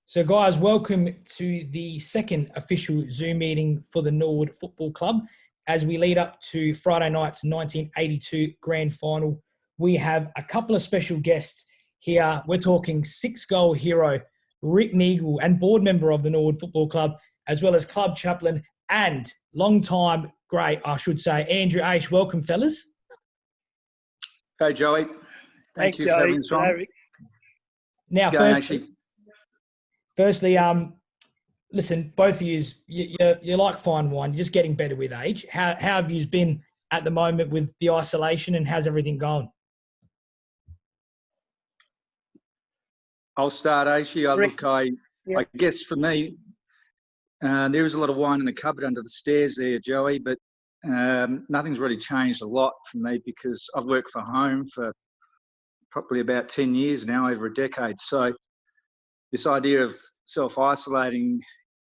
So, guys, welcome to the second official Zoom meeting for the Norwood Football Club. As we lead up to Friday night's 1982 grand final, we have a couple of special guests here. We're talking six-goal hero Rick Neagle and board member of the Norwood Football Club, as well as club chaplain and long-time great, I should say, Andrew Aish. Welcome, fellas. Hey, Joey. Thanks, you Joey. for having us on. Now, firstly, listen, both of you like fine wine. You're just getting better with age. How have you been at the moment with the isolation, and how's everything going? I'll start, Aishi. I guess for me, there is a lot of wine in the cupboard under the stairs there, Joey, but nothing's really changed a lot for me because I've worked from home for probably about 10 years now, over a decade. So this idea of self-isolating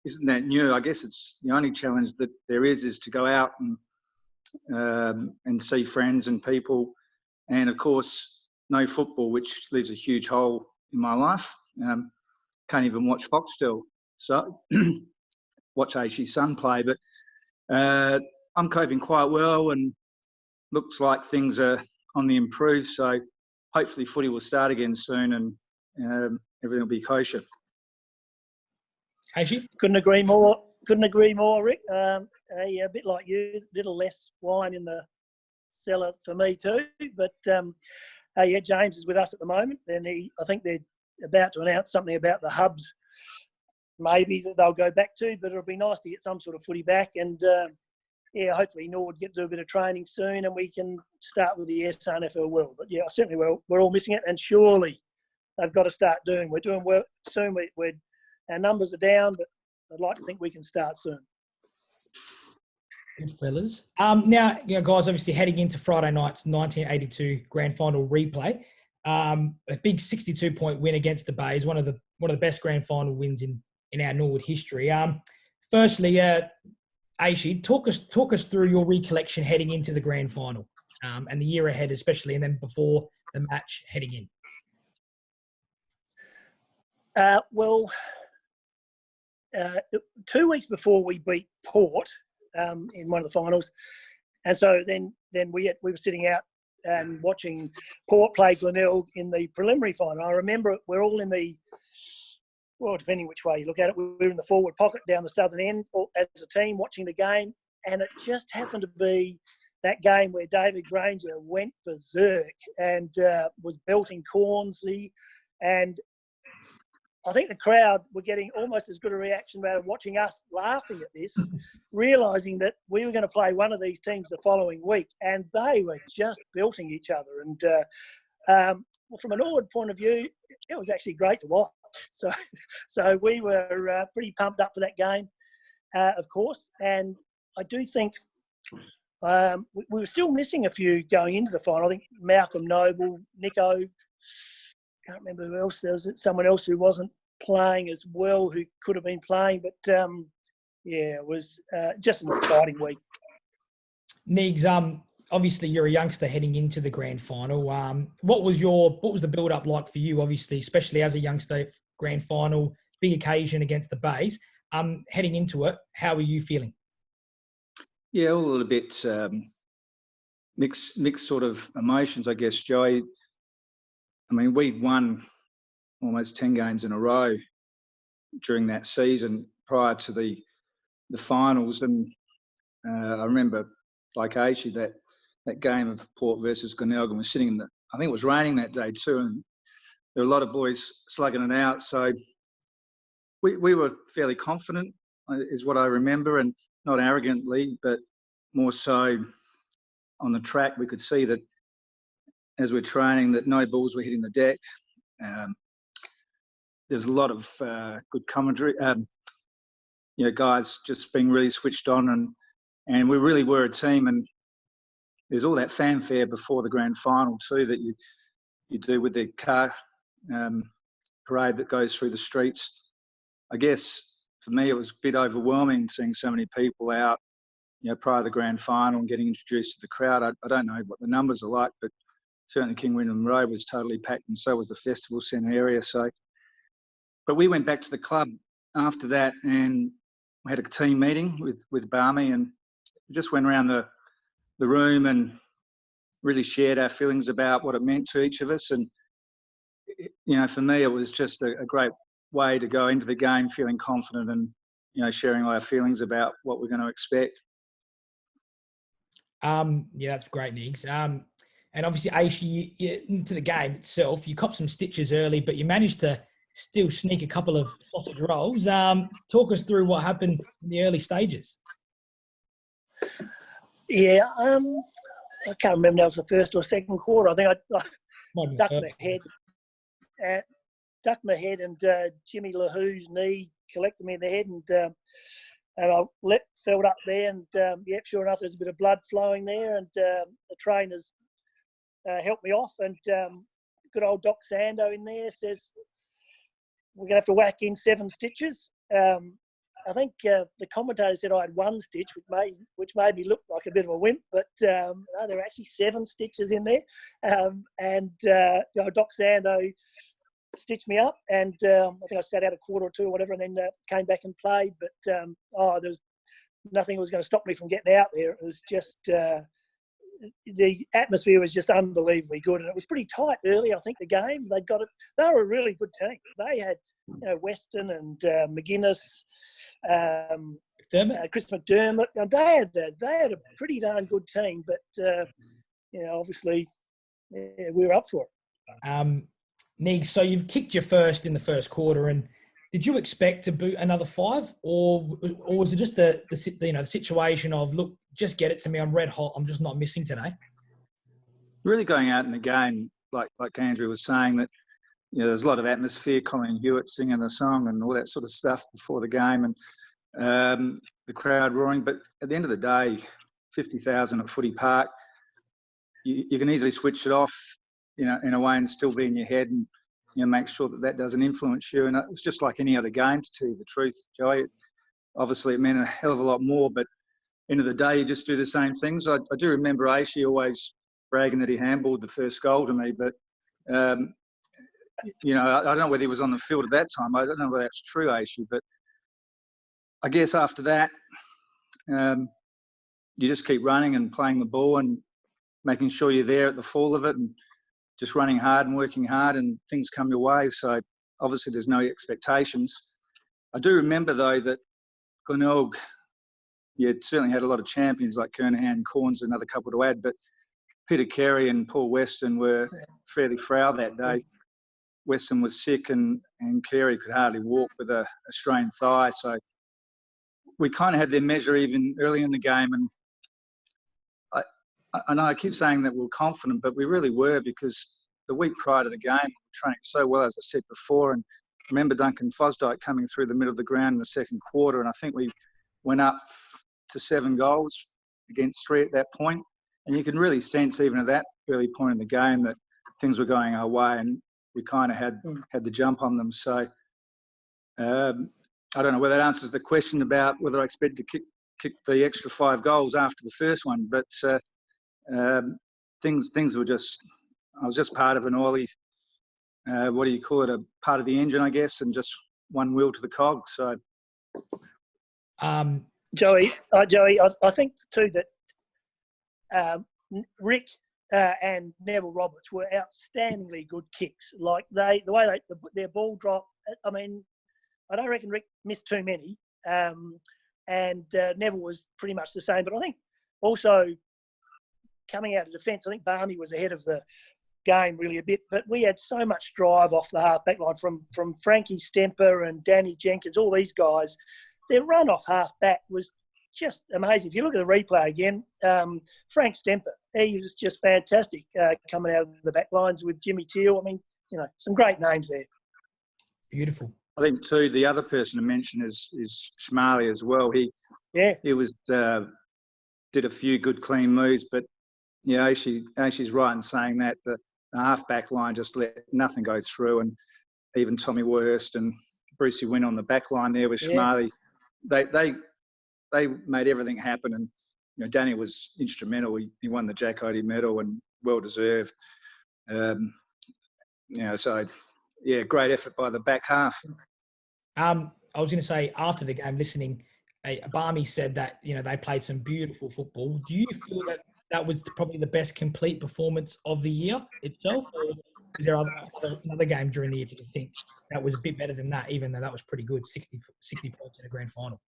isn't that new. I guess it's the only challenge that there is to go out and see friends and people, and of course no football, which leaves a huge hole in my life. Can't even watch Foxtel, so watch Aishi's son play, but I'm coping quite well, and looks like things are on the improve. So hopefully footy will start again soon, and everything will be kosher. Aishi? Couldn't agree more. Rick. A bit like you, a little less wine in the cellar for me too. But James is with us at the moment, and I think they're about to announce something about the hubs, maybe that they'll go back to. But it'll be nice to get some sort of footy back, and hopefully Norwood get to do a bit of training soon, and we can start with the SNFL world. But yeah, certainly we're all missing it, and surely they've got to start doing. We're doing well soon. Our numbers are down, but I'd like to think we can start soon. Good fellas. Now, guys, obviously heading into Friday night's 1982 grand final replay, a big 62-point win against the Bays, one of the best grand final wins in our Norwood history. Firstly, Aishi, talk us through your recollection heading into the grand final, and the year ahead, especially, and then before the match heading in. 2 weeks before we beat Port in one of the finals, and so then we were sitting out and watching Port play Glenelg in the preliminary final. I remember we're all in the, well, depending which way you look at it, we were in the forward pocket down the southern end as a team watching the game, and it just happened to be that game where David Granger went berserk and was belting Cornsley, and I think the crowd were getting almost as good a reaction out of watching us laughing at this, realising that we were going to play one of these teams the following week, and they were just belting each other. And from an Norwood point of view, it was actually great to watch. So we were pretty pumped up for that game, of course. And I do think we were still missing a few going into the final. I think Malcolm Noble, Nico. Can't remember who else. There was someone else who wasn't playing as well who could have been playing, but it was just an exciting week. Neegs, obviously you're a youngster heading into the grand final. What was the build up like for you? Obviously, especially as a youngster, grand final, big occasion against the Bays. Heading into it, how were you feeling? Yeah, a little bit mixed sort of emotions, I guess, Joey. I mean, we'd won almost 10 games in a row during that season prior to the finals. And I remember, like Aishi, that game of Port versus Glenelg, we're sitting I think it was raining that day too, and there were a lot of boys slugging it out. So we were fairly confident, is what I remember, and not arrogantly, but more so on the track. We could see that as we're training, that no balls were hitting the deck. There's a lot of good commentary. Guys just being really switched on, and we really were a team. And there's all that fanfare before the grand final too that you do with the car parade that goes through the streets. I guess for me it was a bit overwhelming seeing so many people out, prior to the grand final and getting introduced to the crowd. I don't know what the numbers are like, but certainly King William Road was totally packed, and so was the festival centre area. So but we went back to the club after that and we had a team meeting with Barmy, and we just went around the room and really shared our feelings about what it meant to each of us. And, for me, it was just a great way to go into the game feeling confident and, sharing all our feelings about what we're going to expect. Yeah, that's great, Niggs. And obviously, Aish, you, into the game itself, you copped some stitches early, but you managed to still sneak a couple of sausage rolls. Talk us through what happened in the early stages. Yeah, I can't remember now if it was the first or second quarter. I think I ducked my head, and Jimmy LaHoo's knee collected me in the head, and I fell up there, and sure enough, there's a bit of blood flowing there, and the trainers helped me off, and good old Doc Sando in there says we're going to have to whack in 7 stitches. I think the commentator said I had 1 stitch, which made me look like a bit of a wimp, but no, there were actually 7 stitches in there. Doc Sando stitched me up, and I think I sat out a quarter or 2 or whatever, and then came back and played. But there was nothing that was going to stop me from getting out there. It was just the atmosphere was just unbelievably good, and it was pretty tight early. I think the game they got it. They were a really good team. They had Weston and McGuinness, Chris McDermott. They had a pretty darn good team, but obviously we were up for it. Nig, so you've kicked your first in the first quarter, and did you expect to boot another 5, or was it just the situation of, look, just get it to me, I'm red hot, I'm just not missing today? Really going out in the game, like Andrew was saying, that there's a lot of atmosphere, Colin Hewitt singing the song and all that sort of stuff before the game, and the crowd roaring. But at the end of the day, 50,000 at Footy Park, you can easily switch it off, in a way, and still be in your head, and make sure that doesn't influence you. And it's just like any other game, to tell you the truth, Joey. Obviously, it meant a hell of a lot more, but end of the day, you just do the same things. I do remember Aishi always bragging that he handballed the first goal to me, but I don't know whether he was on the field at that time. I don't know whether that's true, Aishi, but I guess after that, you just keep running and playing the ball and making sure you're there at the fall of it, and just running hard and working hard, and things come your way. So obviously there's no expectations. I do remember, though, that Glenelg, certainly had a lot of champions like Kernahan, Corns, another couple to add, but Peter Carey and Paul Weston were fairly frail that day. Weston was sick, and Carey could hardly walk with a strained thigh. So we kind of had their measure even early in the game. And I know I keep saying that we were confident, but we really were, because the week prior to the game, we were training so well, as I said before. And I remember Duncan Fosdyke coming through the middle of the ground in the second quarter, and I think we went up to 7 goals against 3 at that point. And you can really sense, even at that early point in the game, that things were going our way, and we kind of had the jump on them. So I don't know whether that answers the question about whether I expected to kick the extra 5 goals after the first one, but things were just, I was just part of an oily, what do you call it, a part of the engine, I guess, and just one wheel to the cog. So Joey, I think too that Rick and Neville Roberts were outstandingly good kicks. Like the way their ball drop. I mean, I don't reckon Rick missed too many, and Neville was pretty much the same. But I think also coming out of defence, I think Barmy was ahead of the game really a bit. But we had so much drive off the half back line from Frankie Stemper and Danny Jenkins, all these guys. Their run off half back was just amazing. If you look at the replay again, Frank Stemper, he was just fantastic coming out of the back lines with Jimmy Teal. I mean, some great names there. Beautiful. I think too, the other person to mention is Schmarley as well. He was did a few good clean moves, but Aishi's right in saying that the half back line just let nothing go through, and even Tommy Wurst and Brucey Wynn on the back line there with Schmarley, they made everything happen. And Danny was instrumental. He won the Jack Odie medal, and well deserved. So great effort by the back half. I was going to say after the game, listening, Barmy said that they played some beautiful football. Do you feel that that was probably the best complete performance of the year itself, or is there another game during the year that you think that was a bit better than that, even though that was pretty good, 60 points in a grand final?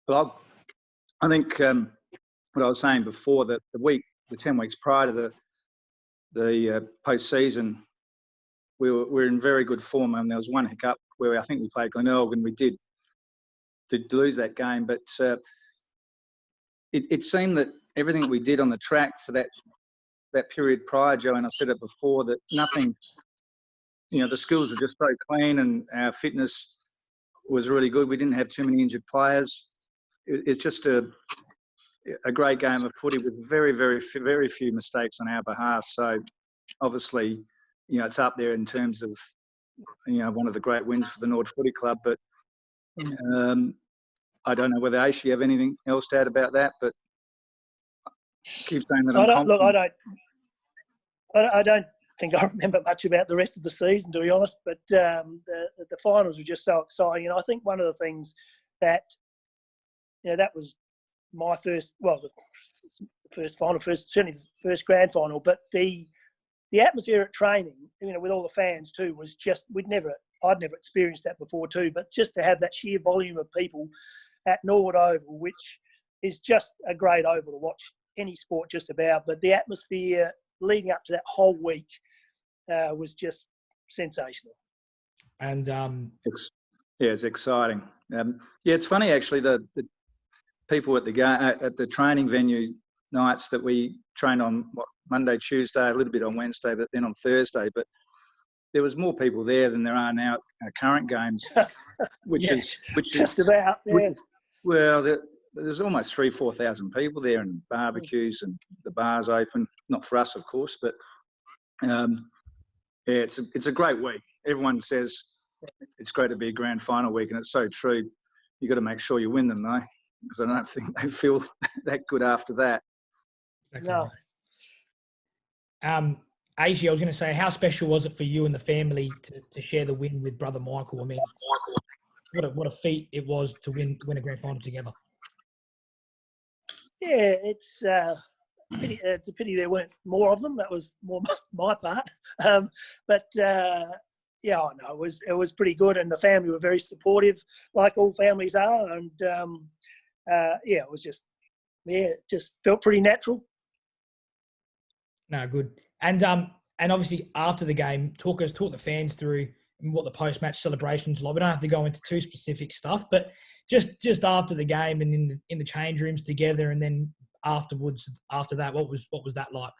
Well, I think what I was saying before, that the 10 weeks prior to the post-season, we were in very good form, and there was one hiccup where I think we played Glenelg and we did lose that game, but it seemed that everything we did on the track for that period prior, Joe, and I said it before, that nothing, the skills are just so clean and our fitness was really good. We didn't have too many injured players. It's just a great game of footy with very, very, very few mistakes on our behalf. So obviously, it's up there in terms of, one of the great wins for the Norwood Footy Club. But I don't know whether Aish, you have anything else to add about that, but keep saying that I'm confident. I don't think I remember much about the rest of the season, to be honest, but the finals were just so exciting. And I think one of the things that, that was my first, certainly the first grand final, but the atmosphere at training, with all the fans too, was just, I'd never experienced that before too, but just to have that sheer volume of people at Norwood Oval, which is just a great oval to watch any sport just about, but the atmosphere leading up to that whole week was just sensational. And it's exciting. It's funny actually, the people at the training venue nights that we trained on Monday, Tuesday, a little bit on Wednesday, but then on Thursday. But there was more people there than there are now at our current games, which is just about. Yeah. There's almost 3,000-4,000 people there, and barbecues and the bars open. Not for us, of course, but it's a great week. Everyone says it's great to be a grand final week, and it's so true. You got to make sure you win them though, because I don't think they feel that good after that. No. Aishi, I was going to say, how special was it for you and the family to share the win with brother Michael? I mean, what a feat it was to win a grand final together. Yeah, it's a pity there weren't more of them. That was more my part. But I know it was pretty good, and the family were very supportive, like all families are. And it was it just felt pretty natural. No, good. And obviously after the game, talk the fans through what the post-match celebrations like. We don't have to go into too specific stuff, but just after the game and in the change rooms together, and then afterwards, after that, what was that like?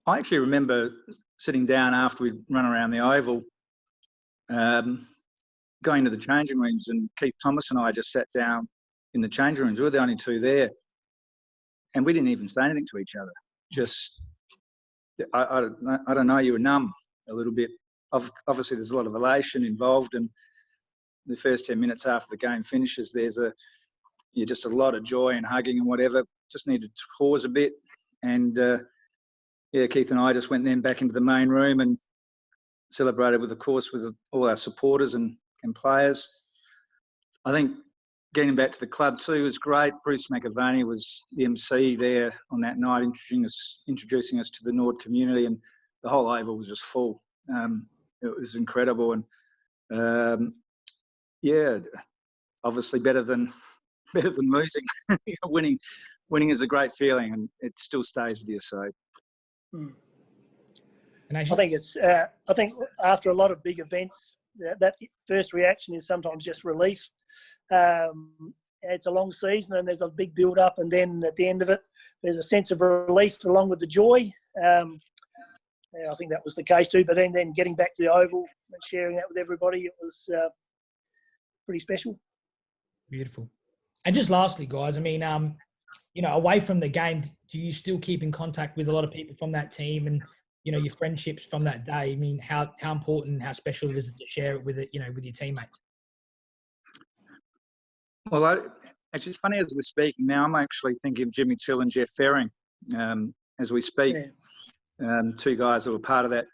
I actually remember sitting down after we'd run around the oval, going to the changing rooms, and Keith Thomas and I just sat down in the changing rooms. We were the only two there, and we didn't even say anything to each other. Just, I don't know, you were numb a little bit. Obviously, there's a lot of elation involved, and the first 10 minutes after the game finishes, there's just a lot of joy and hugging and whatever. Just needed to pause a bit, and Keith and I just went then back into the main room and celebrated with all our supporters and players. I think getting back to the club too was great. Bruce McAvaney was the MC there on that night, introducing us to the Norwood community, and the whole oval was just full. It was incredible, and obviously better than losing. Winning is a great feeling, and it still stays with you. So, I think I think after a lot of big events, that first reaction is sometimes just relief. It's a long season, and there's a big build-up, and then at the end of it, there's a sense of relief along with the joy. I think that was the case too. But then getting back to the oval and sharing that with everybody, it was pretty special. Beautiful. And just lastly, guys, I mean, away from the game, do you still keep in contact with a lot of people from that team, and your friendships from that day? I mean, how important and how special is it to share it with with your teammates? Well, it's funny as we're speaking now. I'm actually thinking of Jimmy Till and Jeff Ferring as we speak. Yeah. Two guys that were part of that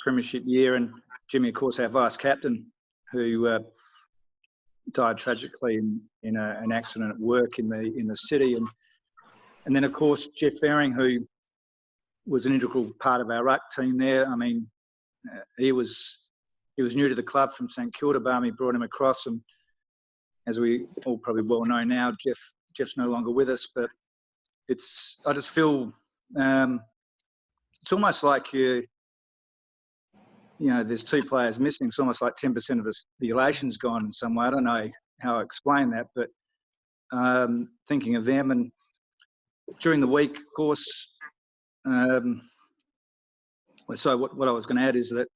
premiership year, and Jimmy, of course, our vice captain, who died tragically in an accident at work in the city, and then of course Jeff Faring, who was an integral part of our ruck team there. I mean, he was new to the club from St Kilda. Barmy brought him across, and as we all probably well know now, Jeff's no longer with us. But I just feel it's almost like there's two players missing. It's almost like 10% of the elation's gone in some way. I don't know how I explain that, but thinking of them. And during the week, of course, so what I was going to add is that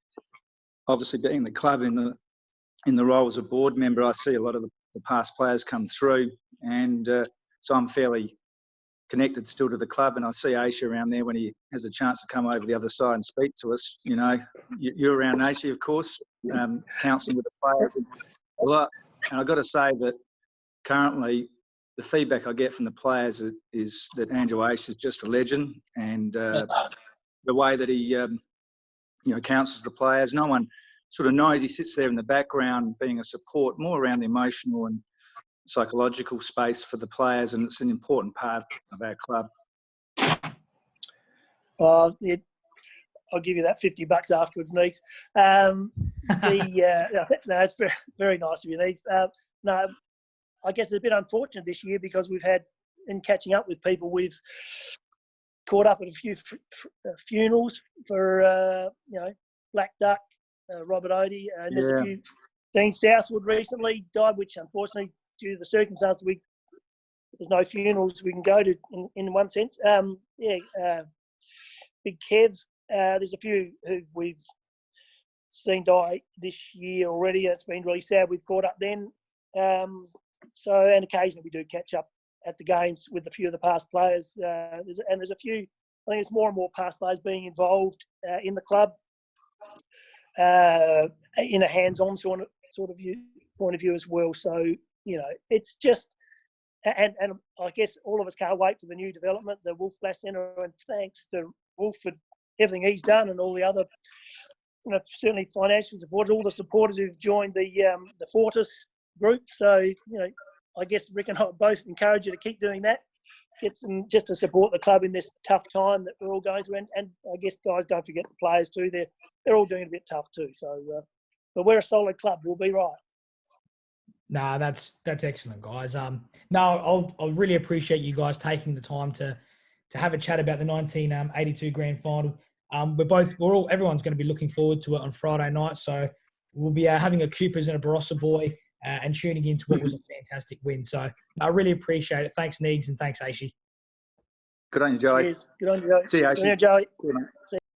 obviously being the club in the role as a board member, I see a lot of the past players come through, and so I'm fairly connected still to the club, and I see Aish around there when he has a chance to come over the other side and speak to us. You're around Aish, of course, counselling with the players a lot. And I've got to say that currently the feedback I get from the players is that Andrew Aish is just a legend, and the way that he counsels the players, no one sort of knows. He sits there in the background being a support, more around the emotional and psychological space for the players, and it's an important part of our club. I'll give you that $50 afterwards, Neeks. No, it's very, very nice of you, Neeks. No, I guess it's a bit unfortunate this year because we've had, in catching up with people, we've caught up at a few funerals for, Black Duck, Robert Odie, and there's a few. Dean Southwood recently died, which unfortunately, due to the circumstances, there's no funerals we can go to in one sense. Big Kev, there's a few who we've seen die this year already. It's been really sad. We've caught up then. And occasionally we do catch up at the games with a few of the past players. There's a few, I think there's more and more past players being involved in the club in a hands-on sort of point of view as well. So, it's just, and I guess all of us can't wait for the new development, the Wolf Blast Centre, and thanks to Wolf for everything he's done and all the other, certainly financial support, all the supporters who've joined the Fortis group. So, I guess Rick and I both encourage you to keep doing that. Get some, just to support the club in this tough time that we're all going through. And I guess, guys, don't forget the players too. They're all doing it a bit tough too. So, but we're a solid club. We'll be right. Nah, that's excellent, guys. No, I'll really appreciate you guys taking the time to have a chat about the 1982 grand final. Everyone's going to be looking forward to it on Friday night. So we'll be having a Coopers and a Barossa boy and tuning into what was a fantastic win. So I really appreciate it. Thanks, Neegs, and thanks, Aishi. Good on you, Joey. Cheers. Good on you, Joey. See you, Aishi. Good on you, Joey. Good on. See you.